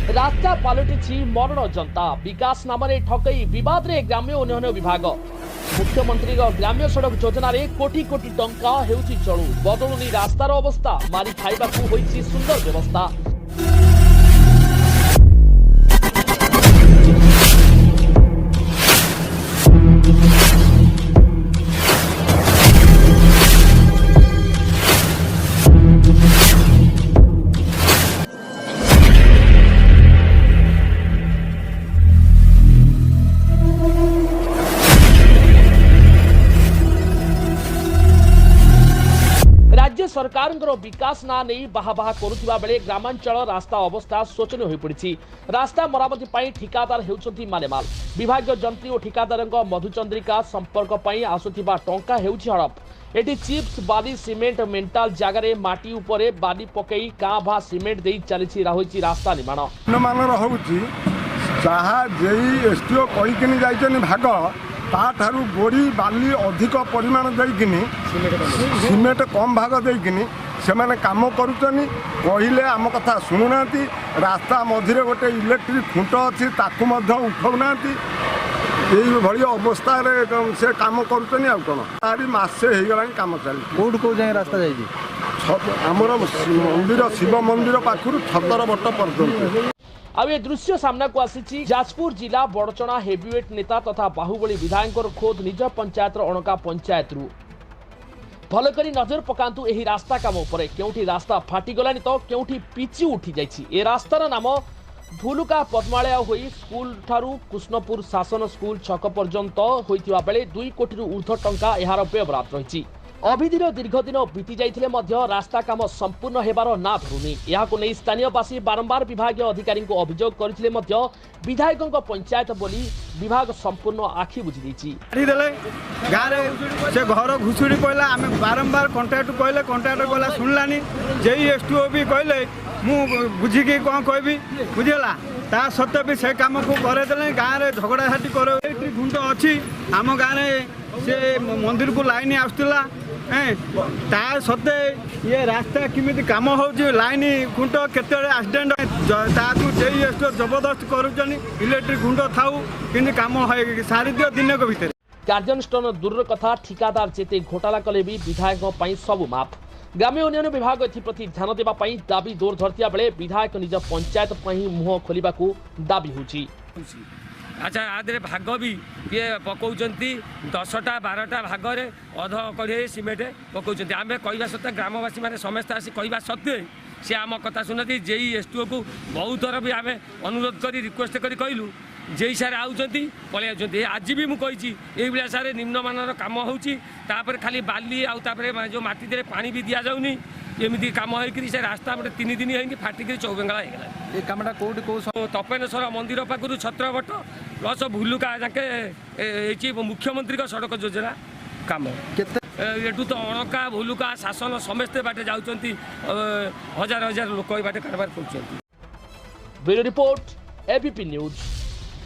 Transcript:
रास्ता पलटि मरण जनता विकास नाम ठकई विवाद रे ग्राम्य उन्नयन विभाग मुख्यमंत्री ग्राम्य सड़क योजना रे कोटी कोटी टंका हेउची चलू बदलुनी रास्तार अवस्था मारी खाइबा होईची सुंदर व्यवस्था। राज्य सरकार विकास ना नहीं बाहा करुवा बेले ग्रामांचल रास्ता अवस्था शोचनीय हो पड़ी। रास्ता मरामती पर ठिकादार होउछंती मालेमाल विभाग जंत्री और ठिकादार मधुचंद्रिका संपर्क पर आसुथिबा टंका हेउछि हड़प। एटी चिप्स बाली सीमेंट मेंटाल जगार माटी उपरे बाली पकई काँ भा सीमेंट दे चली रही रास्ता निर्माण जहाँ जेई एसटीओ कहीकिन जाइछन भाग ताठारू गोड़ी बाली अधिक परिमाण देकिनी सीमेंट कम भाग देकिनी सेमाने काम करुचनी कहले आम कथा शुणुना। रास्ता मझे गोटे इलेक्ट्रिक खुंट अच्छी ताकू उठाऊना यही अवस्था से कम करुचनी आ कौन तारी मसे हो कम चली कौट कौ जाए रास्ता जाइए आमर मंदिर शिव मंदिर पाखु छतर बट पर्यटन। आउ ए दृश्य सामना को आसी जाजपुर जिला बड़चना हेवीवेट नेता तथा बाहुबली विधायक खोद निज पंचायत अणका पंचायत भल करी नजर पकांतु एही रास्ता काम उपरे केउठी रास्ता फाटिगलानी तो केउठी पिची उठी जाइछि। ए रास्तार नाम भुलुका पद्मालय होई स्कूल ठारू कृष्णपुर शासन स्कूल छक पर्यंत होइतिबा बेले 2 कोटी ऊर्ध्व टंका एहार व्यवहार रहिछि। अभिधीर दीर्घ दिन बीती जाइथिले मध्य रास्ता काम संपूर्ण हेबार ना धरुनी। याको नै स्थानीयवासी बारंबार विभाग अधिकारी को अभियोग करथिले मध्य विधायकों पंचायत बोली विभाग संपूर्ण आखि बुझी दैछि। गाँव से घर घुसुड़ी पड़ा आम बारंबार कंट्राक्ट कहले कंट्राक्टर गला शुणलानी जेई एसटीओ भी कहले मु बुझिकी कौन कहबी बुझेगा ता सत्वे भी से काम को करदे गाँव में झगड़ा झाटी कर घुंट अच्छी आम गाँव में से मंदिर को लाइन आसला ता सत्वे ये रास्ता किमिति काम हो लाइन खुंट केते एक्सीडेंट ताकू जेई एसटीओ जबरदस्त करुचन इलेक्ट्रिक खुंट थाऊ कि काम सारी दियो दिन को भितर कार्यानुष्ठान दूर कथा ठिकादार जेते घोटाला कले भी विधायक सबु माफ। ग्राम्य उन्नयन विभाग एप्रति ध्यान देवाई दाबी जोर धरतिया बेले विधायक निज पंचायत मुह खोलिबा दाबी होची। अच्छा आदे भाग भी ये पकाउछंती 10टा 12टा भाग रे अध कड़े सीमेंट पकाउछंती आमे कहवा सत्ते ग्रामवासी माने समस्त आसी कहवा सत्ते से आम कथा शुणती जेई एसटीओ को बहुत थर भी आमे अनुरोध करी रिक्वेस्ट करी कहलु जेई सारे आउछंती पळे आउछंती आज भी मु कहिछि एई बिला सारे निम्नमानर काम होउछि तापर खाली बाली आउ तापर जो माटी दे पानी भी दिया जाउनी एमिति काम होइकरी से रास्ता मोटे 3 दिन होइकि फाटिकरी चौबेंगला हो गला। ए कामटा कोड को तपेनेश्वर मंदिर पाखु छत्रवट प्लस भुलुका जाके एची मुख्यमंत्री का सड़क योजना काम एठू तो अणका भुलुका शासन समस्ते बाटे जाउछंती हजार हजार लोक बाटे कारबार करछंती। Bureau report ABP news.